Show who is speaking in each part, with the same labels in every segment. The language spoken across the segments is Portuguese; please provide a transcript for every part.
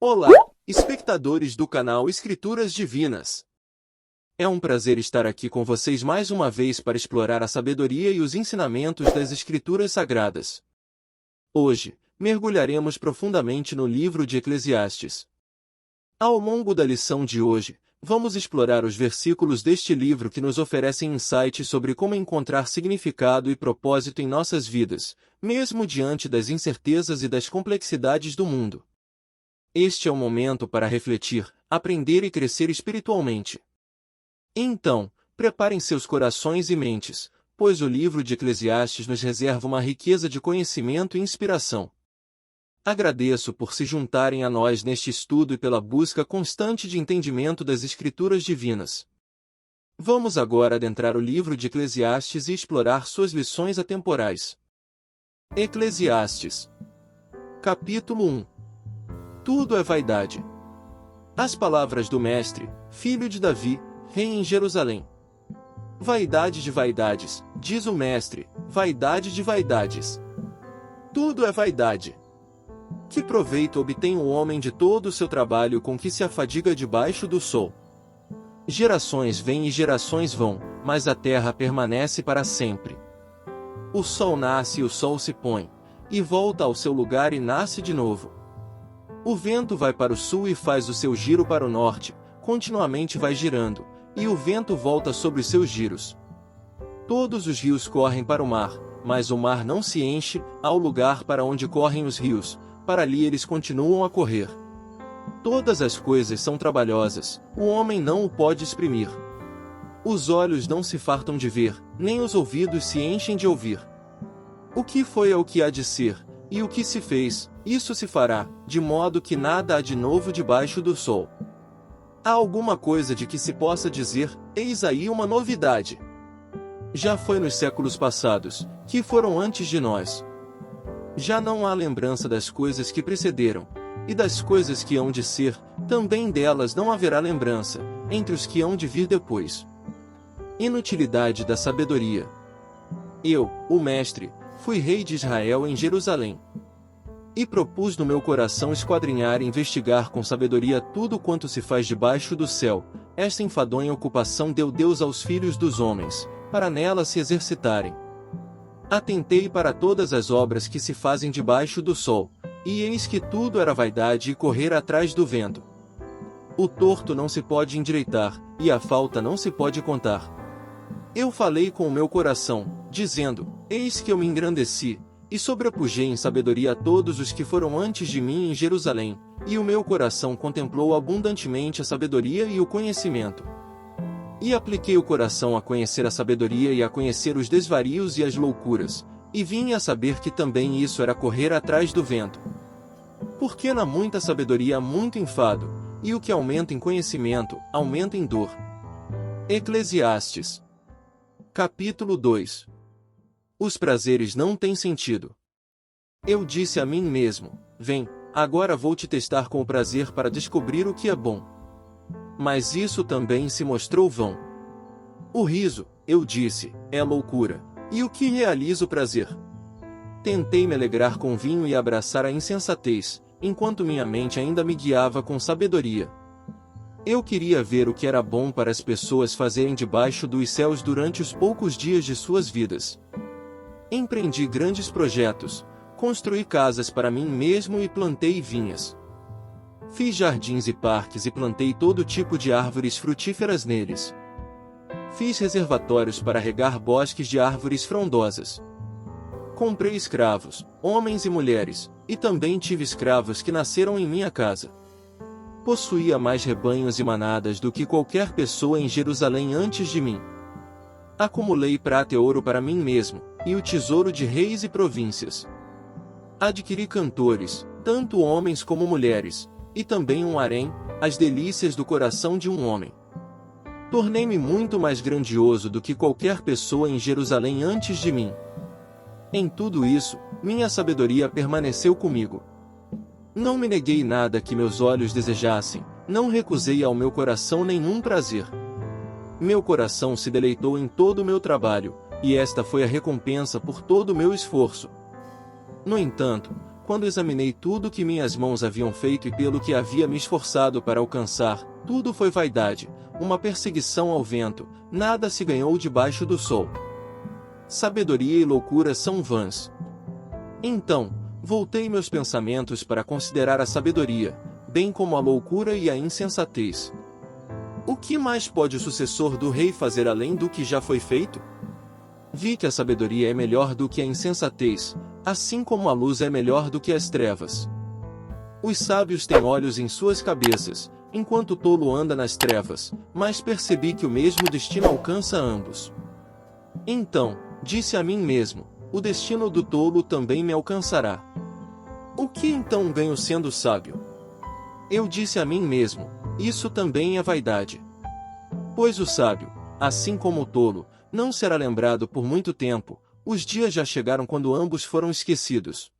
Speaker 1: Olá, espectadores do canal Escrituras Divinas. É um prazer estar aqui com vocês mais uma vez para explorar a sabedoria e os ensinamentos das Escrituras Sagradas. Hoje, mergulharemos profundamente no livro de Eclesiastes. Ao longo da lição de hoje, vamos explorar os versículos deste livro que nos oferecem insights sobre como encontrar significado e propósito em nossas vidas, mesmo diante das incertezas e das complexidades do mundo. Este é o momento para refletir, aprender e crescer espiritualmente. Então, preparem seus corações e mentes, pois o livro de Eclesiastes nos reserva uma riqueza de conhecimento e inspiração. Agradeço por se juntarem a nós neste estudo e pela busca constante de entendimento das Escrituras Divinas. Vamos agora adentrar o livro de Eclesiastes e explorar suas lições atemporais. Eclesiastes. Capítulo 1. Tudo é vaidade. As palavras do Mestre, filho de Davi, rei em Jerusalém. Vaidade de vaidades, diz o Mestre, vaidade de vaidades. Tudo é vaidade. Que proveito obtém o homem de todo o seu trabalho com que se afadiga debaixo do sol? Gerações vêm e gerações vão, mas a terra permanece para sempre. O sol nasce e o sol se põe, e volta ao seu lugar e nasce de novo. O vento vai para o sul e faz o seu giro para o norte, continuamente vai girando, e o vento volta sobre os seus giros. Todos os rios correm para o mar, mas o mar não se enche, ao lugar para onde correm os rios, para ali eles continuam a correr. Todas as coisas são trabalhosas, o homem não o pode exprimir. Os olhos não se fartam de ver, nem os ouvidos se enchem de ouvir. O que foi é o que há de ser, e o que se fez, isso se fará, de modo que nada há de novo debaixo do sol. Há alguma coisa de que se possa dizer, eis aí uma novidade. Já foi nos séculos passados, que foram antes de nós. Já não há lembrança das coisas que precederam, e das coisas que hão de ser, também delas não haverá lembrança, entre os que hão de vir depois. Inutilidade da sabedoria. Eu, o Mestre, fui rei de Israel em Jerusalém. E propus no meu coração esquadrinhar e investigar com sabedoria tudo quanto se faz debaixo do céu. Esta enfadonha ocupação deu Deus aos filhos dos homens, para nela se exercitarem. Atentei para todas as obras que se fazem debaixo do sol, e eis que tudo era vaidade e correr atrás do vento. O torto não se pode endireitar, e a falta não se pode contar. Eu falei com o meu coração, dizendo, eis que eu me engrandeci, e sobrepujei em sabedoria a todos os que foram antes de mim em Jerusalém, e o meu coração contemplou abundantemente a sabedoria e o conhecimento. E apliquei o coração a conhecer a sabedoria e a conhecer os desvarios e as loucuras, e vim a saber que também isso era correr atrás do vento. Porque na muita sabedoria há muito enfado, e o que aumenta em conhecimento, aumenta em dor. Eclesiastes. Capítulo 2. Os prazeres não têm sentido. Eu disse a mim mesmo, vem, agora vou te testar com o prazer para descobrir o que é bom. Mas isso também se mostrou vão. O riso, eu disse, é loucura. E o que realiza o prazer? Tentei me alegrar com vinho e abraçar a insensatez, enquanto minha mente ainda me guiava com sabedoria. Eu queria ver o que era bom para as pessoas fazerem debaixo dos céus durante os poucos dias de suas vidas. Empreendi grandes projetos, construí casas para mim mesmo e plantei vinhas. Fiz jardins e parques e plantei todo tipo de árvores frutíferas neles. Fiz reservatórios para regar bosques de árvores frondosas. Comprei escravos, homens e mulheres, e também tive escravos que nasceram em minha casa. Possuía mais rebanhos e manadas do que qualquer pessoa em Jerusalém antes de mim. Acumulei prata e ouro para mim mesmo, e o tesouro de reis e províncias. Adquiri cantores, tanto homens como mulheres, e também um harém, as delícias do coração de um homem. Tornei-me muito mais grandioso do que qualquer pessoa em Jerusalém antes de mim. Em tudo isso, minha sabedoria permaneceu comigo. Não me neguei nada que meus olhos desejassem, não recusei ao meu coração nenhum prazer. Meu coração se deleitou em todo o meu trabalho, e esta foi a recompensa por todo o meu esforço. No entanto, quando examinei tudo que minhas mãos haviam feito e pelo que havia me esforçado para alcançar, tudo foi vaidade, uma perseguição ao vento, nada se ganhou debaixo do sol. Sabedoria e loucura são vãs. Então, voltei meus pensamentos para considerar a sabedoria, bem como a loucura e a insensatez. O que mais pode o sucessor do rei fazer além do que já foi feito? Vi que a sabedoria é melhor do que a insensatez, assim como a luz é melhor do que as trevas. Os sábios têm olhos em suas cabeças, enquanto o tolo anda nas trevas, mas percebi que o mesmo destino alcança ambos. Então, disse a mim mesmo, o destino do tolo também me alcançará. O que então ganho sendo sábio? Eu disse a mim mesmo, isso também é vaidade. Pois o sábio, assim como o tolo, não será lembrado por muito tempo, os dias já chegaram quando ambos foram esquecidos.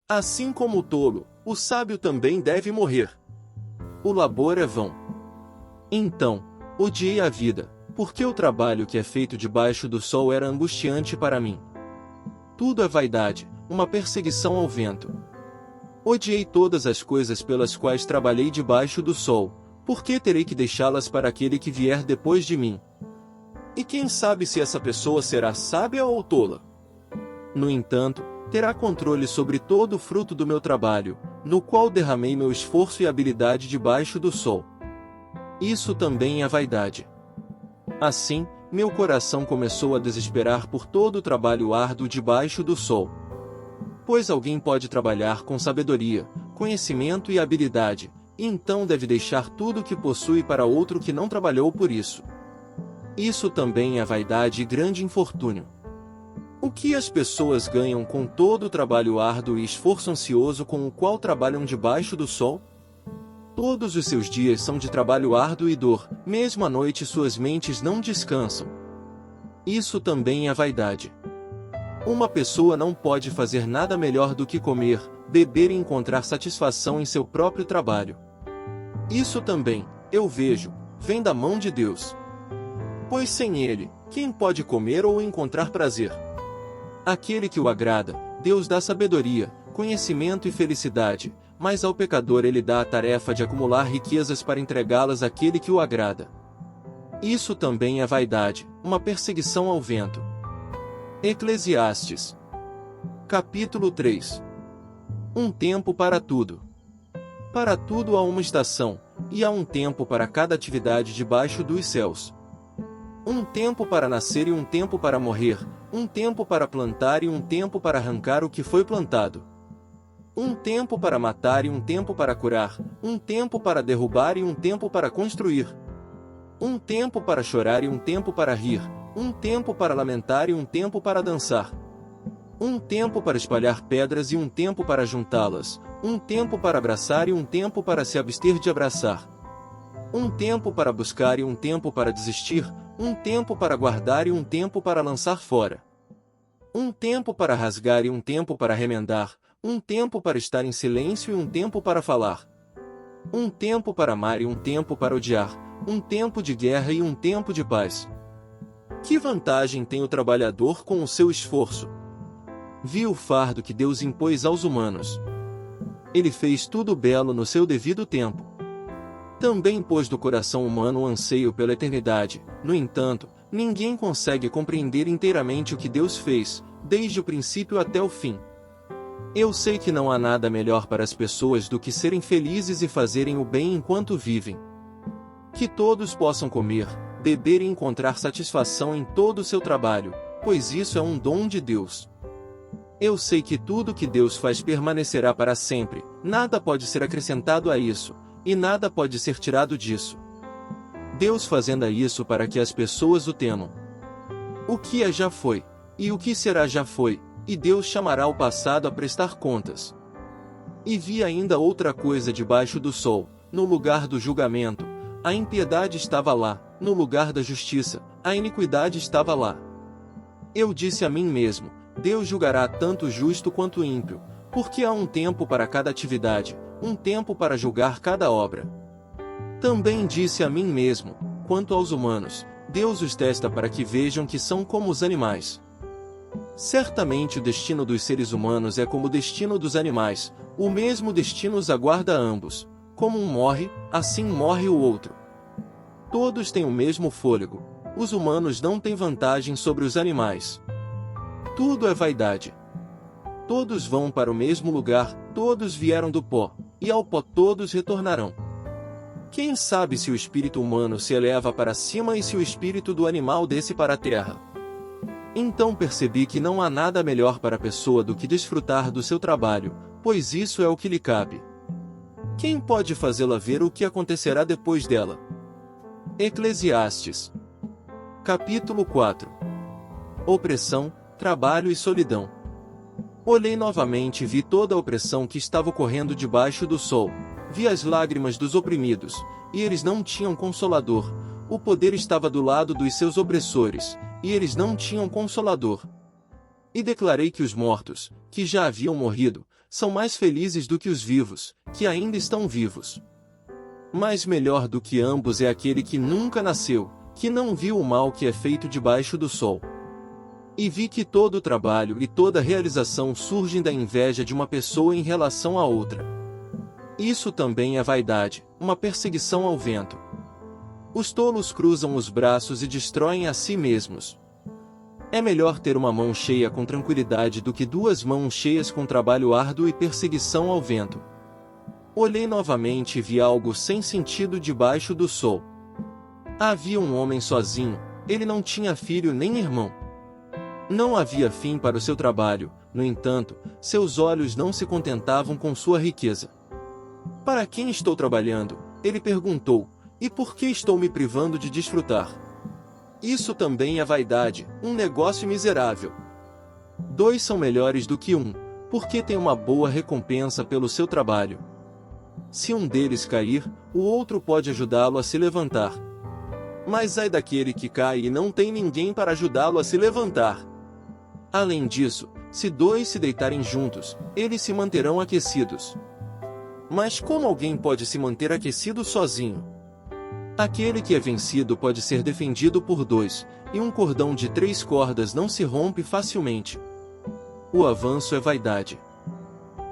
Speaker 1: Assim como o tolo, o sábio também deve morrer. O labor é vão. Então, odiei a vida, porque o trabalho que é feito debaixo do sol era angustiante para mim. Tudo é vaidade, uma perseguição ao vento. Odiei todas as coisas pelas quais trabalhei debaixo do sol, porque terei que deixá-las para aquele que vier depois de mim. E quem sabe se essa pessoa será sábia ou tola? No entanto, terá controle sobre todo o fruto do meu trabalho, no qual derramei meu esforço e habilidade debaixo do sol. Isso também é vaidade. Assim, meu coração começou a desesperar por todo o trabalho árduo debaixo do sol. Pois alguém pode trabalhar com sabedoria, conhecimento e habilidade, e então deve deixar tudo o que possui para outro que não trabalhou por isso. Isso também é vaidade e grande infortúnio. O que as pessoas ganham com todo o trabalho árduo e esforço ansioso com o qual trabalham debaixo do sol? Todos os seus dias são de trabalho árduo e dor, mesmo à noite suas mentes não descansam. Isso também é vaidade. Uma pessoa não pode fazer nada melhor do que comer, beber e encontrar satisfação em seu próprio trabalho. Isso também, eu vejo, vem da mão de Deus. Pois sem Ele, quem pode comer ou encontrar prazer? Aquele que o agrada, Deus dá sabedoria, conhecimento e felicidade, mas ao pecador Ele dá a tarefa de acumular riquezas para entregá-las àquele que o agrada. Isso também é vaidade, uma perseguição ao vento. Eclesiastes. Capítulo 3. Um tempo para tudo. Para tudo há uma estação, e há um tempo para cada atividade debaixo dos céus. Um tempo para nascer e um tempo para morrer, um tempo para plantar e um tempo para arrancar o que foi plantado. Um tempo para matar e um tempo para curar, um tempo para derrubar e um tempo para construir. Um tempo para chorar e um tempo para rir, um tempo para lamentar e um tempo para dançar. Um tempo para espalhar pedras e um tempo para juntá-las, um tempo para abraçar e um tempo para se abster de abraçar. Um tempo para buscar e um tempo para desistir, um tempo para guardar e um tempo para lançar fora. Um tempo para rasgar e um tempo para remendar, um tempo para estar em silêncio e um tempo para falar. Um tempo para amar e um tempo para odiar, um tempo de guerra e um tempo de paz. Que vantagem tem o trabalhador com o seu esforço? Vi o fardo que Deus impôs aos humanos. Ele fez tudo belo no seu devido tempo. Também pôs do coração humano o anseio pela eternidade. No entanto, ninguém consegue compreender inteiramente o que Deus fez, desde o princípio até o fim. Eu sei que não há nada melhor para as pessoas do que serem felizes e fazerem o bem enquanto vivem. Que todos possam comer, beber e encontrar satisfação em todo o seu trabalho, pois isso é um dom de Deus. Eu sei que tudo que Deus faz permanecerá para sempre, nada pode ser acrescentado a isso, e nada pode ser tirado disso. Deus fazendo isso para que as pessoas o temam. O que é já foi, e o que será já foi, e Deus chamará o passado a prestar contas. E vi ainda outra coisa debaixo do sol, no lugar do julgamento, a impiedade estava lá, no lugar da justiça, a iniquidade estava lá. Eu disse a mim mesmo, Deus julgará tanto o justo quanto o ímpio, porque há um tempo para cada atividade, um tempo para julgar cada obra. Também disse a mim mesmo, quanto aos humanos, Deus os testa para que vejam que são como os animais. Certamente o destino dos seres humanos é como o destino dos animais, o mesmo destino os aguarda a ambos. Como um morre, assim morre o outro. Todos têm o mesmo fôlego. Os humanos não têm vantagem sobre os animais. Tudo é vaidade. Todos vão para o mesmo lugar, todos vieram do pó, e ao pó todos retornarão. Quem sabe se o espírito humano se eleva para cima e se o espírito do animal desce para a terra? Então percebi que não há nada melhor para a pessoa do que desfrutar do seu trabalho, pois isso é o que lhe cabe. Quem pode fazê-la ver o que acontecerá depois dela? Eclesiastes. Capítulo 4. Opressão, trabalho e solidão. Olhei novamente e vi toda a opressão que estava ocorrendo debaixo do sol. Vi as lágrimas dos oprimidos, e eles não tinham consolador. O poder estava do lado dos seus opressores, e eles não tinham consolador. E declarei que os mortos, que já haviam morrido, são mais felizes do que os vivos, que ainda estão vivos. Mas melhor do que ambos é aquele que nunca nasceu, que não viu o mal que é feito debaixo do sol. E vi que todo o trabalho e toda a realização surgem da inveja de uma pessoa em relação a outra. Isso também é vaidade, uma perseguição ao vento. Os tolos cruzam os braços e destroem a si mesmos. É melhor ter uma mão cheia com tranquilidade do que duas mãos cheias com trabalho árduo e perseguição ao vento. Olhei novamente e vi algo sem sentido debaixo do sol. Havia um homem sozinho, ele não tinha filho nem irmão. Não havia fim para o seu trabalho, no entanto, seus olhos não se contentavam com sua riqueza. Para quem estou trabalhando? Ele perguntou, e por que estou me privando de desfrutar? Isso também é vaidade, um negócio miserável. Dois são melhores do que um, porque tem uma boa recompensa pelo seu trabalho. Se um deles cair, o outro pode ajudá-lo a se levantar. Mas ai daquele que cai e não tem ninguém para ajudá-lo a se levantar. Além disso, se dois se deitarem juntos, eles se manterão aquecidos. Mas como alguém pode se manter aquecido sozinho? Aquele que é vencido pode ser defendido por dois, e um cordão de 3 cordas não se rompe facilmente. O avanço é vaidade.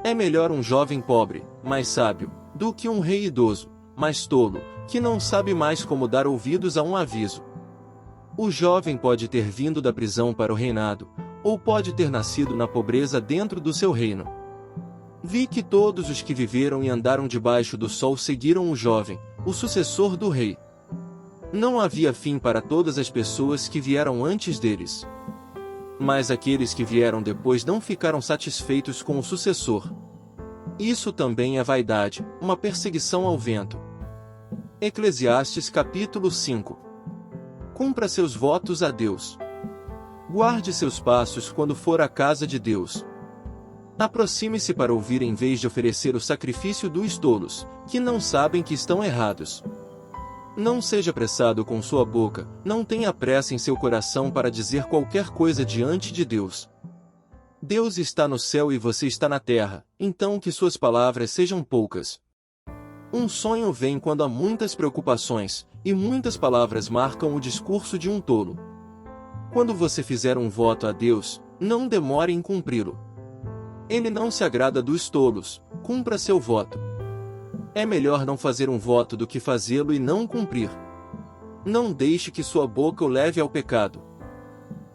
Speaker 1: É melhor um jovem pobre, mais sábio, do que um rei idoso, mais tolo, que não sabe mais como dar ouvidos a um aviso. O jovem pode ter vindo da prisão para o reinado, ou pode ter nascido na pobreza dentro do seu reino. Vi que todos os que viveram e andaram debaixo do sol seguiram o jovem, o sucessor do rei. Não havia fim para todas as pessoas que vieram antes deles. Mas aqueles que vieram depois não ficaram satisfeitos com o sucessor. Isso também é vaidade, uma perseguição ao vento. Eclesiastes capítulo 5. Cumpra seus votos a Deus. Guarde seus passos quando for à casa de Deus. Aproxime-se para ouvir em vez de oferecer o sacrifício dos tolos, que não sabem que estão errados. Não seja apressado com sua boca, não tenha pressa em seu coração para dizer qualquer coisa diante de Deus. Deus está no céu e você está na terra, então que suas palavras sejam poucas. Um sonho vem quando há muitas preocupações, e muitas palavras marcam o discurso de um tolo. Quando você fizer um voto a Deus, não demore em cumpri-lo. Ele não se agrada dos tolos, cumpra seu voto. É melhor não fazer um voto do que fazê-lo e não cumprir. Não deixe que sua boca o leve ao pecado.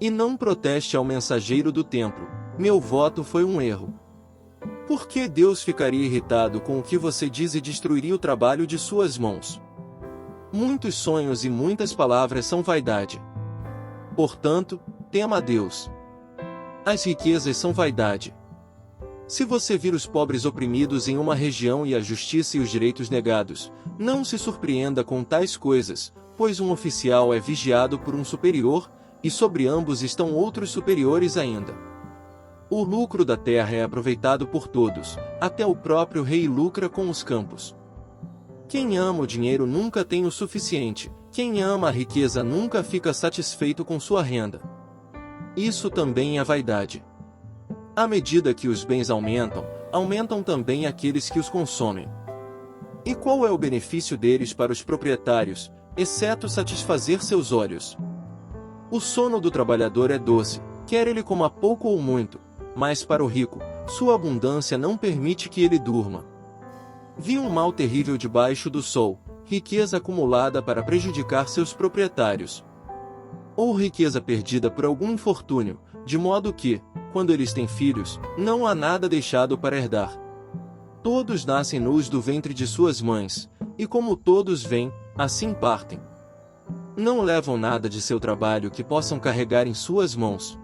Speaker 1: E não proteste ao mensageiro do templo, meu voto foi um erro. Por que Deus ficaria irritado com o que você diz e destruiria o trabalho de suas mãos? Muitos sonhos e muitas palavras são vaidade. Portanto, tema a Deus. As riquezas são vaidade. Se você vir os pobres oprimidos em uma região e a justiça e os direitos negados, não se surpreenda com tais coisas, pois um oficial é vigiado por um superior, e sobre ambos estão outros superiores ainda. O lucro da terra é aproveitado por todos, até o próprio rei lucra com os campos. Quem ama o dinheiro nunca tem o suficiente, quem ama a riqueza nunca fica satisfeito com sua renda. Isso também é vaidade. À medida que os bens aumentam, aumentam também aqueles que os consomem. E qual é o benefício deles para os proprietários, exceto satisfazer seus olhos? O sono do trabalhador é doce, quer ele coma pouco ou muito, mas para o rico, sua abundância não permite que ele durma. Vi um mal terrível debaixo do sol, riqueza acumulada para prejudicar seus proprietários. Ou riqueza perdida por algum infortúnio, de modo que, quando eles têm filhos, não há nada deixado para herdar. Todos nascem nus do ventre de suas mães, e como todos vêm, assim partem. Não levam nada de seu trabalho que possam carregar em suas mãos.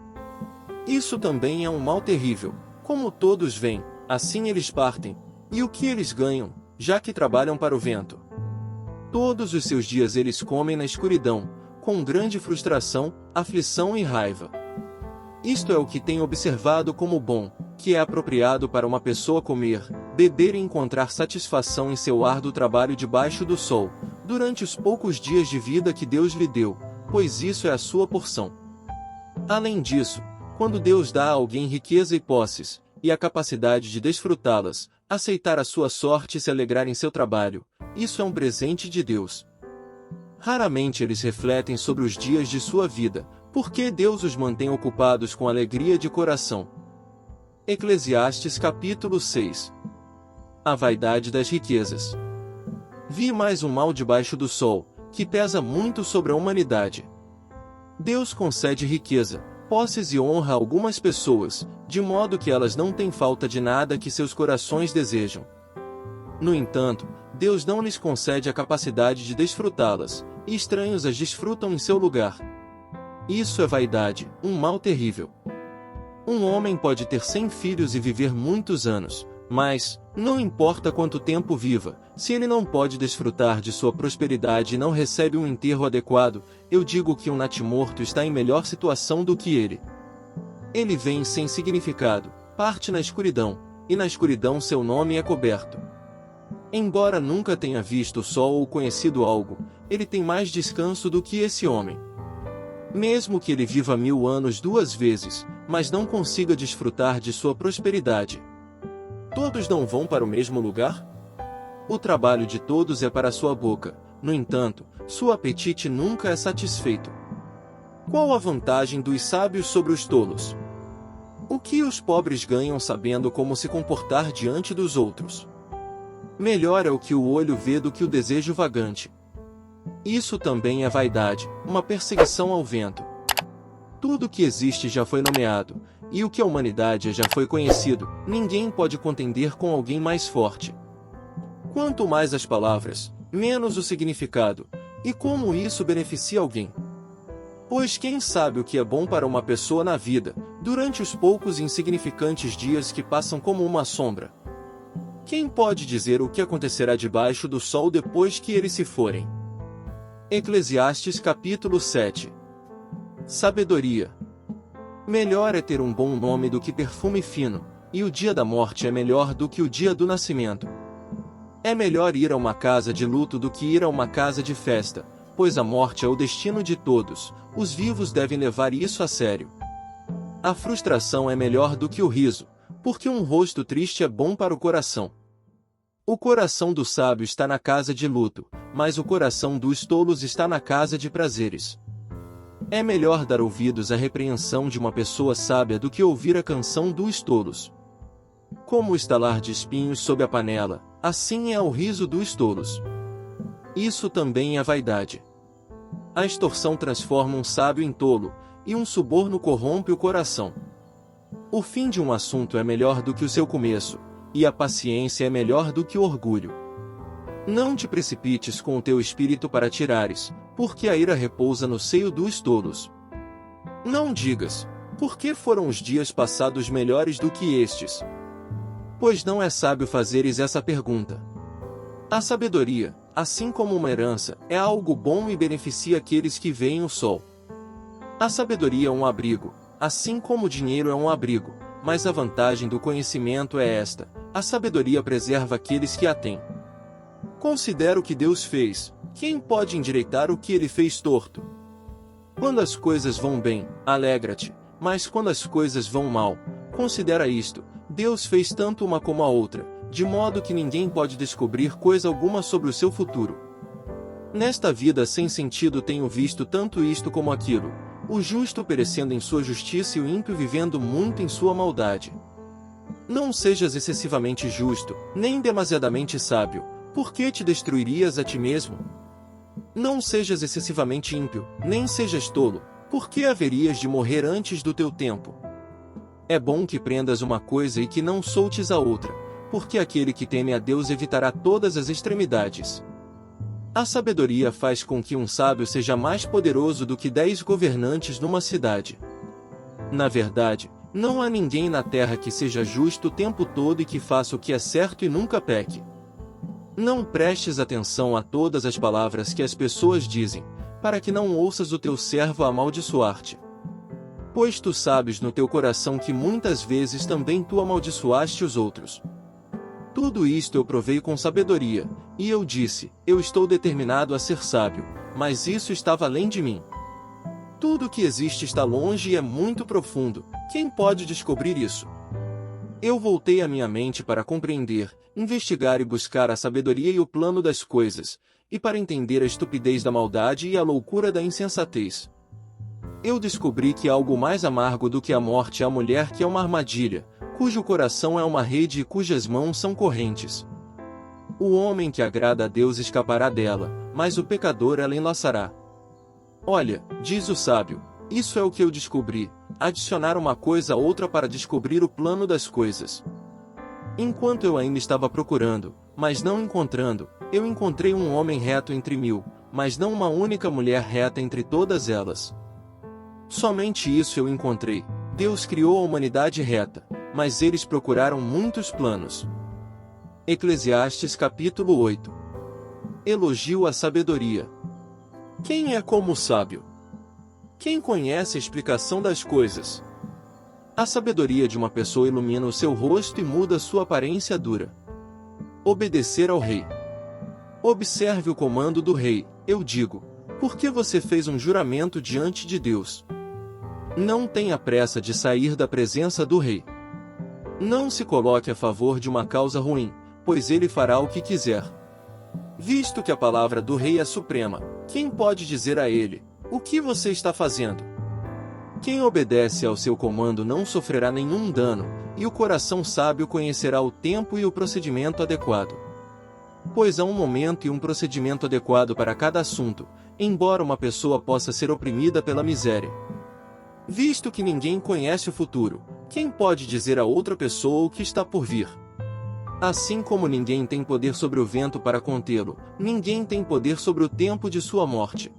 Speaker 1: Isso também é um mal terrível, como todos vêm, assim eles partem, e o que eles ganham, já que trabalham para o vento? Todos os seus dias eles comem na escuridão, com grande frustração, aflição e raiva. Isto é o que tenho observado como bom, que é apropriado para uma pessoa comer, beber e encontrar satisfação em seu árduo trabalho debaixo do sol, durante os poucos dias de vida que Deus lhe deu, pois isso é a sua porção. Além disso, quando Deus dá a alguém riqueza e posses, e a capacidade de desfrutá-las, aceitar a sua sorte e se alegrar em seu trabalho, isso é um presente de Deus. Raramente eles refletem sobre os dias de sua vida, porque Deus os mantém ocupados com alegria de coração. Eclesiastes capítulo 6. A vaidade das riquezas. Vi mais um mal debaixo do sol, que pesa muito sobre a humanidade. Deus concede riqueza, posses e honra a algumas pessoas, de modo que elas não têm falta de nada que seus corações desejam. No entanto, Deus não lhes concede a capacidade de desfrutá-las, e estranhos as desfrutam em seu lugar. Isso é vaidade, um mal terrível. Um homem pode ter 100 filhos e viver muitos anos, mas, não importa quanto tempo viva, se ele não pode desfrutar de sua prosperidade e não recebe um enterro adequado, eu digo que um natimorto está em melhor situação do que ele. Ele vem sem significado, parte na escuridão, e na escuridão seu nome é coberto. Embora nunca tenha visto o sol ou conhecido algo, ele tem mais descanso do que esse homem. Mesmo que ele viva 1000 anos 2 vezes, mas não consiga desfrutar de sua prosperidade. Todos não vão para o mesmo lugar? O trabalho de todos é para sua boca, no entanto, seu apetite nunca é satisfeito. Qual a vantagem dos sábios sobre os tolos? O que os pobres ganham sabendo como se comportar diante dos outros? Melhor é o que o olho vê do que o desejo vagante. Isso também é vaidade, uma perseguição ao vento. Tudo que existe já foi nomeado, e o que a humanidade já foi conhecido, ninguém pode contender com alguém mais forte. Quanto mais as palavras, menos o significado, e como isso beneficia alguém. Pois quem sabe o que é bom para uma pessoa na vida, durante os poucos e insignificantes dias que passam como uma sombra? Quem pode dizer o que acontecerá debaixo do sol depois que eles se forem? Eclesiastes capítulo 7. Sabedoria. Melhor é ter um bom nome do que perfume fino, e o dia da morte é melhor do que o dia do nascimento. É melhor ir a uma casa de luto do que ir a uma casa de festa, pois a morte é o destino de todos, os vivos devem levar isso a sério. A frustração é melhor do que o riso, porque um rosto triste é bom para o coração. O coração do sábio está na casa de luto, mas o coração dos tolos está na casa de prazeres. É melhor dar ouvidos à repreensão de uma pessoa sábia do que ouvir a canção dos tolos. Como o estalar de espinhos sob a panela, assim é o riso dos tolos. Isso também é vaidade. A extorsão transforma um sábio em tolo, e um suborno corrompe o coração. O fim de um assunto é melhor do que o seu começo, e a paciência é melhor do que o orgulho. Não te precipites com o teu espírito para tirares, porque a ira repousa no seio dos tolos. Não digas, por que foram os dias passados melhores do que estes? Pois não é sábio fazeres essa pergunta. A sabedoria, assim como uma herança, é algo bom e beneficia aqueles que veem o sol. A sabedoria é um abrigo, assim como o dinheiro é um abrigo, mas a vantagem do conhecimento é esta: a sabedoria preserva aqueles que a têm. Considera o que Deus fez, quem pode endireitar o que ele fez torto? Quando as coisas vão bem, alegra-te, mas quando as coisas vão mal, considera isto: Deus fez tanto uma como a outra, de modo que ninguém pode descobrir coisa alguma sobre o seu futuro. Nesta vida sem sentido tenho visto tanto isto como aquilo, o justo perecendo em sua justiça e o ímpio vivendo muito em sua maldade. Não sejas excessivamente justo, nem demasiadamente sábio, porque te destruirias a ti mesmo. Não sejas excessivamente ímpio, nem sejas tolo, porque haverias de morrer antes do teu tempo. É bom que prendas uma coisa e que não soltes a outra, porque aquele que teme a Deus evitará todas as extremidades. A sabedoria faz com que um sábio seja mais poderoso do que 10 governantes numa cidade. Na verdade, não há ninguém na terra que seja justo o tempo todo e que faça o que é certo e nunca peque. Não prestes atenção a todas as palavras que as pessoas dizem, para que não ouças o teu servo amaldiçoar-te. Pois tu sabes no teu coração que muitas vezes também tu amaldiçoaste os outros. Tudo isto eu provei com sabedoria, e eu disse, eu estou determinado a ser sábio, mas isso estava além de mim. Tudo que existe está longe e é muito profundo, quem pode descobrir isso? Eu voltei a minha mente para compreender, investigar e buscar a sabedoria e o plano das coisas, e para entender a estupidez da maldade e a loucura da insensatez. Eu descobri que algo mais amargo do que a morte é a mulher que é uma armadilha, cujo coração é uma rede e cujas mãos são correntes. O homem que agrada a Deus escapará dela, mas o pecador ela enlaçará. Olha, diz o sábio, isso é o que eu descobri, adicionar uma coisa a outra para descobrir o plano das coisas. Enquanto eu ainda estava procurando, mas não encontrando, eu encontrei um homem reto entre 1000, mas não uma única mulher reta entre todas elas. Somente isso eu encontrei, Deus criou a humanidade reta, mas eles procuraram muitos planos. Eclesiastes capítulo 8. Elogio à sabedoria. Quem é como o sábio? Quem conhece a explicação das coisas? A sabedoria de uma pessoa ilumina o seu rosto e muda sua aparência dura. Obedecer ao rei. Observe o comando do rei, eu digo, porque você fez um juramento diante de Deus. Não tenha pressa de sair da presença do rei. Não se coloque a favor de uma causa ruim, pois ele fará o que quiser. Visto que a palavra do rei é suprema, quem pode dizer a ele, o que você está fazendo? Quem obedece ao seu comando não sofrerá nenhum dano, e o coração sábio conhecerá o tempo e o procedimento adequado. Pois há um momento e um procedimento adequado para cada assunto, embora uma pessoa possa ser oprimida pela miséria. Visto que ninguém conhece o futuro, quem pode dizer a outra pessoa o que está por vir? Assim como ninguém tem poder sobre o vento para contê-lo, ninguém tem poder sobre o tempo de sua morte.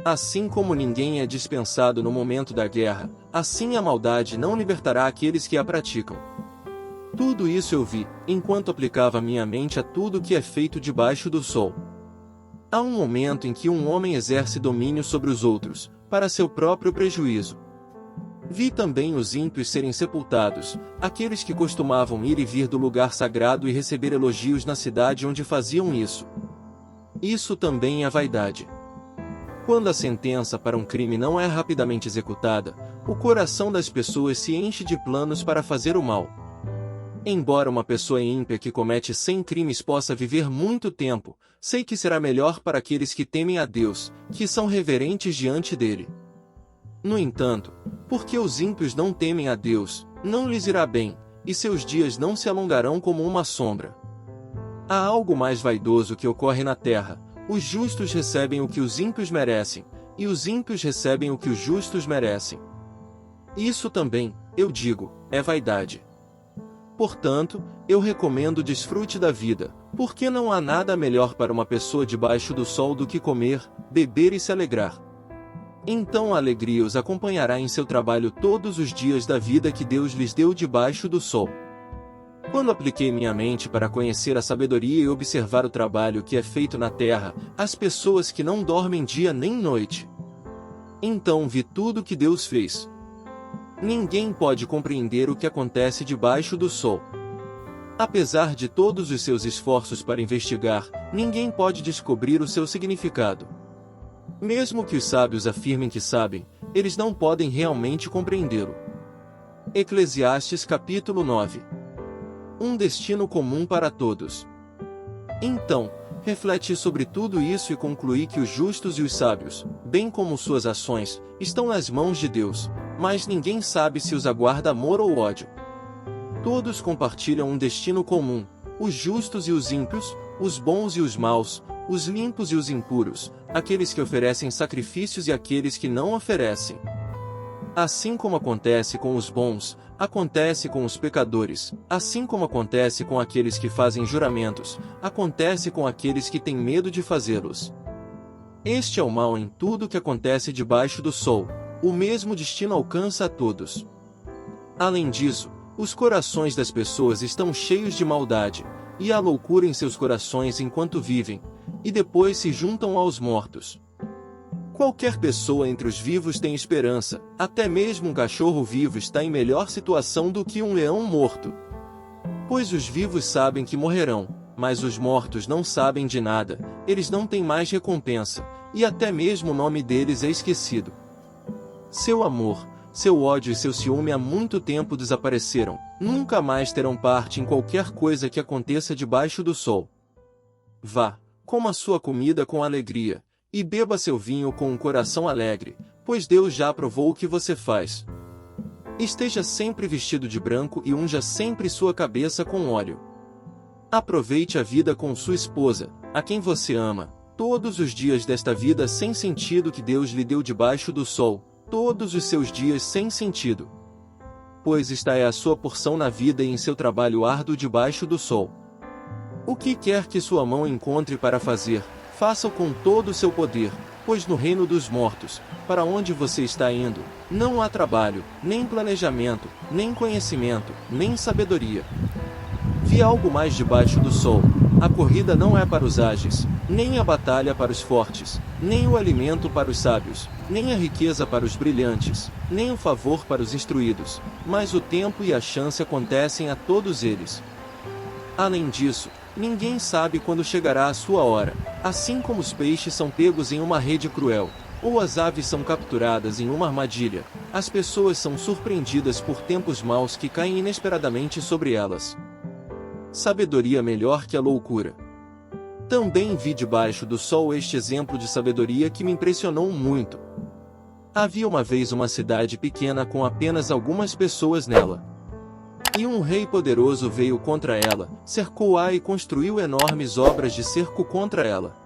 Speaker 1: Assim como ninguém é dispensado no momento da guerra, assim a maldade não libertará aqueles que a praticam. Tudo isso eu vi, enquanto aplicava minha mente a tudo que é feito debaixo do sol. Há um momento em que um homem exerce domínio sobre os outros, para seu próprio prejuízo. Vi também os ímpios serem sepultados, aqueles que costumavam ir e vir do lugar sagrado e receber elogios na cidade onde faziam isso. Isso também é vaidade. Quando a sentença para um crime não é rapidamente executada, o coração das pessoas se enche de planos para fazer o mal. Embora uma pessoa ímpia que comete 100 crimes possa viver muito tempo, sei que será melhor para aqueles que temem a Deus, que são reverentes diante dele. No entanto, porque os ímpios não temem a Deus, não lhes irá bem, e seus dias não se alongarão como uma sombra. Há algo mais vaidoso que ocorre na terra: os justos recebem o que os ímpios merecem, e os ímpios recebem o que os justos merecem. Isso também, eu digo, é vaidade. Portanto, eu recomendo o desfrute da vida, porque não há nada melhor para uma pessoa debaixo do sol do que comer, beber e se alegrar. Então a alegria os acompanhará em seu trabalho todos os dias da vida que Deus lhes deu debaixo do sol. Quando apliquei minha mente para conhecer a sabedoria e observar o trabalho que é feito na terra, as pessoas que não dormem dia nem noite. Então vi tudo que Deus fez. Ninguém pode compreender o que acontece debaixo do sol. Apesar de todos os seus esforços para investigar, ninguém pode descobrir o seu significado. Mesmo que os sábios afirmem que sabem, eles não podem realmente compreendê-lo. Eclesiastes capítulo 9. Um destino comum para todos. Então, Refleti sobre tudo isso e concluí que os justos e os sábios, bem como suas ações, estão nas mãos de Deus, mas ninguém sabe se os aguarda amor ou ódio. Todos compartilham um destino comum, os justos e os ímpios, os bons e os maus, os limpos e os impuros, aqueles que oferecem sacrifícios e aqueles que não oferecem. Assim como acontece com os bons, acontece com os pecadores, assim como acontece com aqueles que fazem juramentos, acontece com aqueles que têm medo de fazê-los. Este é o mal em tudo que acontece debaixo do sol, o mesmo destino alcança a todos. Além disso, os corações das pessoas estão cheios de maldade, e há loucura em seus corações enquanto vivem, e depois se juntam aos mortos. Qualquer pessoa entre os vivos tem esperança, até mesmo um cachorro vivo está em melhor situação do que um leão morto. Pois os vivos sabem que morrerão, mas os mortos não sabem de nada, eles não têm mais recompensa, e até mesmo o nome deles é esquecido. Seu amor, seu ódio e seu ciúme há muito tempo desapareceram, nunca mais terão parte em qualquer coisa que aconteça debaixo do sol. Vá, coma sua comida com alegria, e beba seu vinho com um coração alegre, pois Deus já aprovou o que você faz. Esteja sempre vestido de branco e unja sempre sua cabeça com óleo. Aproveite a vida com sua esposa, a quem você ama, todos os dias desta vida sem sentido que Deus lhe deu debaixo do sol, todos os seus dias sem sentido. Pois esta é a sua porção na vida e em seu trabalho árduo debaixo do sol. O que quer que sua mão encontre para fazer, faça-o com todo o seu poder, pois no reino dos mortos, para onde você está indo, não há trabalho, nem planejamento, nem conhecimento, nem sabedoria. Vi algo mais debaixo do sol, a corrida não é para os ágeis, nem a batalha para os fortes, nem o alimento para os sábios, nem a riqueza para os brilhantes, nem o favor para os instruídos, mas o tempo e a chance acontecem a todos eles. Além disso, ninguém sabe quando chegará a sua hora, assim como os peixes são pegos em uma rede cruel, ou as aves são capturadas em uma armadilha, as pessoas são surpreendidas por tempos maus que caem inesperadamente sobre elas. Sabedoria melhor que a loucura. Também vi debaixo do sol este exemplo de sabedoria que me impressionou muito. Havia uma vez uma cidade pequena com apenas algumas pessoas nela. E um rei poderoso veio contra ela, cercou-a e construiu enormes obras de cerco contra ela.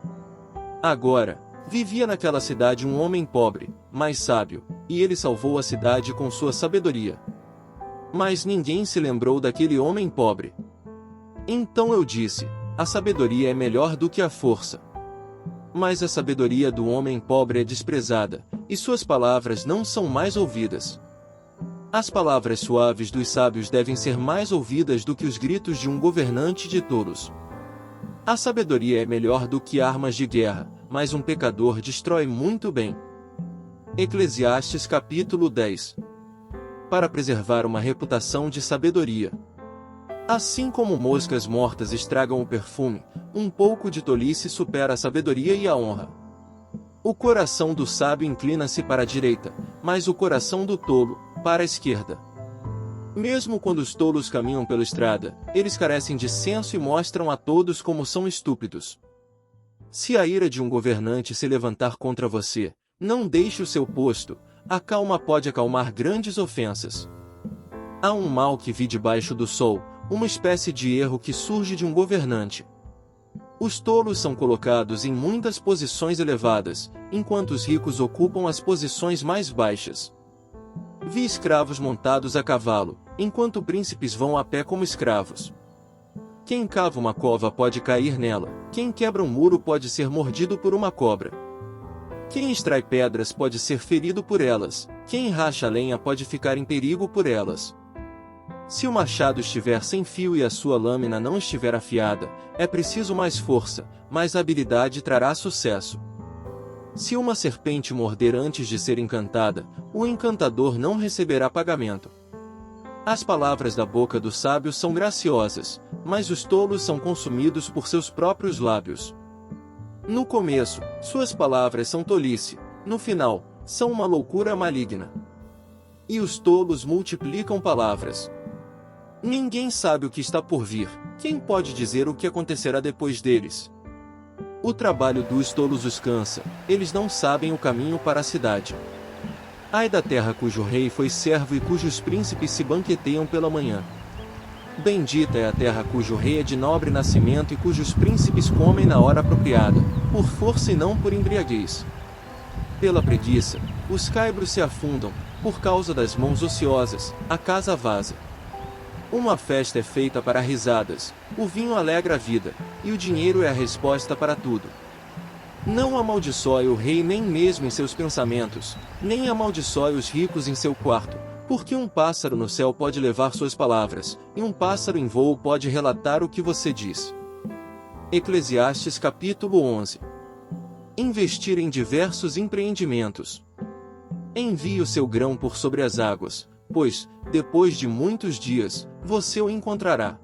Speaker 1: Agora, vivia naquela cidade um homem pobre, mas sábio, e ele salvou a cidade com sua sabedoria. Mas ninguém se lembrou daquele homem pobre. Então eu disse, a sabedoria é melhor do que a força. Mas a sabedoria do homem pobre é desprezada, e suas palavras não são mais ouvidas. As palavras suaves dos sábios devem ser mais ouvidas do que os gritos de um governante de tolos. A sabedoria é melhor do que armas de guerra, mas um pecador destrói muito bem. Eclesiastes capítulo 10. Para preservar uma reputação de sabedoria. Assim como moscas mortas estragam o perfume, um pouco de tolice supera a sabedoria e a honra. O coração do sábio inclina-se para a direita, mas o coração do tolo, para a esquerda. Mesmo quando os tolos caminham pela estrada, eles carecem de senso e mostram a todos como são estúpidos. Se a ira de um governante se levantar contra você, não deixe o seu posto, a calma pode acalmar grandes ofensas. Há um mal que vi debaixo do sol, uma espécie de erro que surge de um governante. Os tolos são colocados em muitas posições elevadas, enquanto os ricos ocupam as posições mais baixas. Vi escravos montados a cavalo, enquanto príncipes vão a pé como escravos. Quem cava uma cova pode cair nela, quem quebra um muro pode ser mordido por uma cobra. Quem extrai pedras pode ser ferido por elas, quem racha lenha pode ficar em perigo por elas. Se o machado estiver sem fio e a sua lâmina não estiver afiada, é preciso mais força, mas habilidade trará sucesso. Se uma serpente morder antes de ser encantada, o encantador não receberá pagamento. As palavras da boca do sábio são graciosas, mas os tolos são consumidos por seus próprios lábios. No começo, suas palavras são tolice, no final, são uma loucura maligna. E os tolos multiplicam palavras. Ninguém sabe o que está por vir, quem pode dizer o que acontecerá depois deles? O trabalho dos tolos os cansa, eles não sabem o caminho para a cidade. Ai da terra cujo rei foi servo e cujos príncipes se banqueteiam pela manhã. Bendita é a terra cujo rei é de nobre nascimento e cujos príncipes comem na hora apropriada, por força e não por embriaguez. Pela preguiça, os caibros se afundam, por causa das mãos ociosas, a casa vaza. Uma festa é feita para risadas, o vinho alegra a vida, e o dinheiro é a resposta para tudo. Não amaldiçoe o rei nem mesmo em seus pensamentos, nem amaldiçoe os ricos em seu quarto, porque um pássaro no céu pode levar suas palavras, e um pássaro em voo pode relatar o que você diz. Eclesiastes capítulo 11. Investir em diversos empreendimentos. Envie o seu grão por sobre as águas, pois, depois de muitos dias, você o encontrará.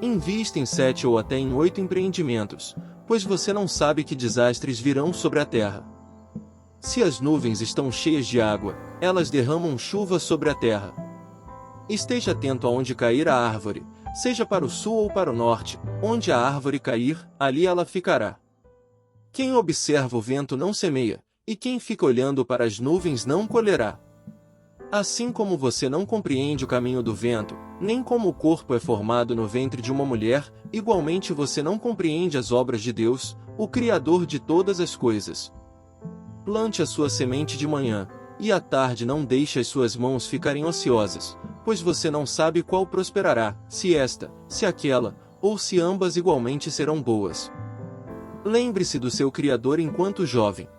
Speaker 1: Invista em 7 ou até em 8 empreendimentos, pois você não sabe que desastres virão sobre a terra. Se as nuvens estão cheias de água, elas derramam chuva sobre a terra. Esteja atento aonde cair a árvore, seja para o sul ou para o norte, onde a árvore cair, ali ela ficará. Quem observa o vento não semeia, e quem fica olhando para as nuvens não colherá. Assim como você não compreende o caminho do vento, nem como o corpo é formado no ventre de uma mulher, igualmente você não compreende as obras de Deus, o Criador de todas as coisas. Plante a sua semente de manhã, e à tarde não deixe as suas mãos ficarem ociosas, pois você não sabe qual prosperará, se esta, se aquela, ou se ambas igualmente serão boas. Lembre-se do seu Criador enquanto jovem.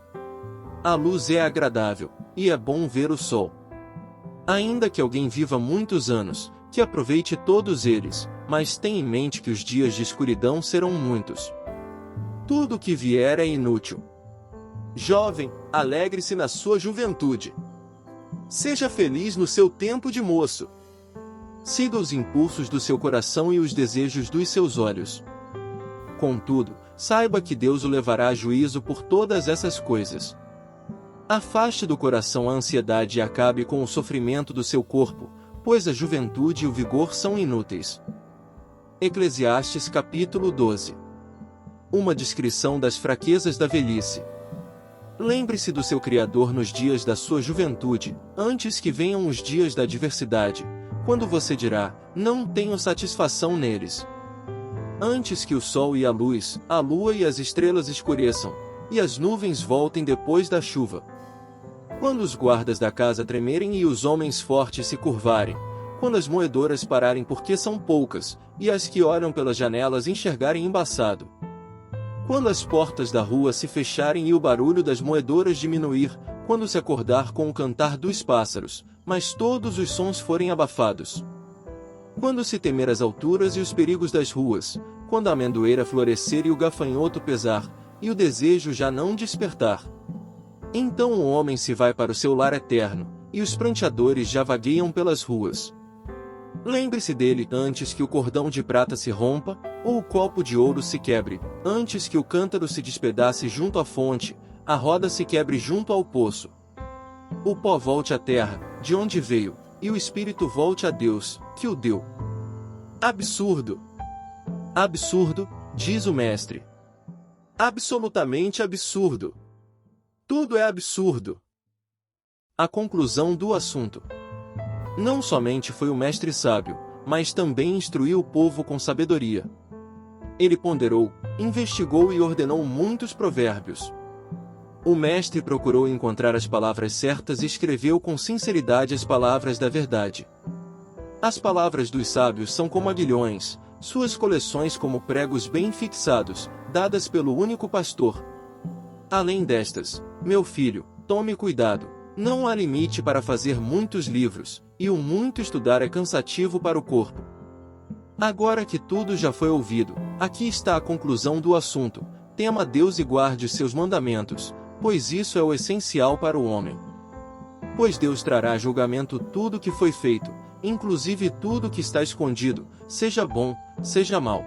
Speaker 1: A luz é agradável, e é bom ver o sol. Ainda que alguém viva muitos anos, que aproveite todos eles, mas tenha em mente que os dias de escuridão serão muitos. Tudo o que vier é inútil. Jovem, alegre-se na sua juventude. Seja feliz no seu tempo de moço. Siga os impulsos do seu coração e os desejos dos seus olhos. Contudo, saiba que Deus o levará a juízo por todas essas coisas. Afaste do coração a ansiedade e acabe com o sofrimento do seu corpo, pois a juventude e o vigor são inúteis. Eclesiastes capítulo 12. Uma descrição das fraquezas da velhice. Lembre-se do seu Criador nos dias da sua juventude, antes que venham os dias da adversidade, quando você dirá, não tenho satisfação neles. Antes que o sol e a lua e as estrelas escureçam, e as nuvens voltem depois da chuva. Quando os guardas da casa tremerem e os homens fortes se curvarem, quando as moedoras pararem porque são poucas, e as que olham pelas janelas enxergarem embaçado. Quando as portas da rua se fecharem e o barulho das moedoras diminuir, quando se acordar com o cantar dos pássaros, mas todos os sons forem abafados. Quando se temer as alturas e os perigos das ruas, quando a amendoeira florescer e o gafanhoto pesar, e o desejo já não despertar. Então o homem se vai para o seu lar eterno, e os pranteadores já vagueiam pelas ruas. Lembre-se dele antes que o cordão de prata se rompa, ou o copo de ouro se quebre, antes que o cântaro se despedace junto à fonte, a roda se quebre junto ao poço. O pó volte à terra, de onde veio, e o espírito volte a Deus, que o deu. Absurdo! Absurdo, diz o mestre. Absolutamente absurdo. Tudo é absurdo. A conclusão do assunto. Não somente foi o mestre sábio, mas também instruiu o povo com sabedoria. Ele ponderou, investigou e ordenou muitos provérbios. O mestre procurou encontrar as palavras certas e escreveu com sinceridade as palavras da verdade. As palavras dos sábios são como aguilhões, suas coleções como pregos bem fixados, dadas pelo único pastor. Além destas, meu filho, tome cuidado, não há limite para fazer muitos livros, e o muito estudar é cansativo para o corpo. Agora que tudo já foi ouvido, aqui está a conclusão do assunto: tema Deus e guarde os seus mandamentos, pois isso é o essencial para o homem. Pois Deus trará a julgamento tudo que foi feito, inclusive tudo que está escondido, seja bom, seja mau.